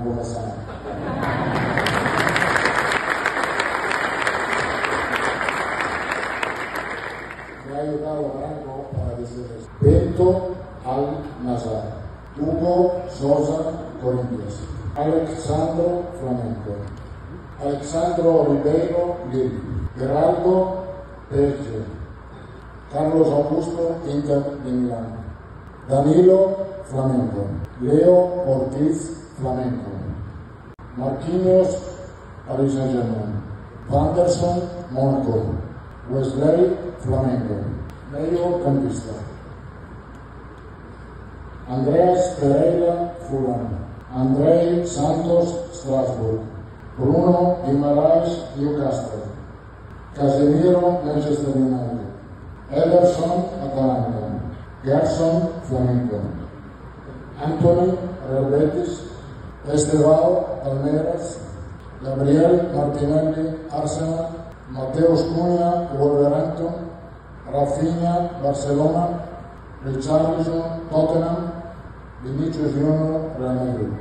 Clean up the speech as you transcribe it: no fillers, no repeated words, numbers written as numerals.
come sai. Mi ha aiutato Franco para decir esto. Bento Al-Nazar, Hugo Sosa Corinthians, Alexandro Flamenco, Alexandro Ribeiro Lille, Geraldo Perge, Carlos Augusto Inter de Milán, Danilo Flamenco, Leo Ortiz Flamenco, Marquinhos Paris Saint-Germain, Vanderson Monaco, Wesley Flamenco, medio campista, Andreas Pereira Fulham, Andrei Santos Strasbourg, Bruno Guimaraes Newcastle, Casemiro Manchester United, Ederson Atalanta, Gerson Flamenco, Anthony Real Betis, Estevao Palmeiras, Gabriel Martinelli Arsenal, Mateus Cunha Wolverhampton, Rafinha Barcelona, Richarlison Tottenham, Vinicius Junior Real Madrid.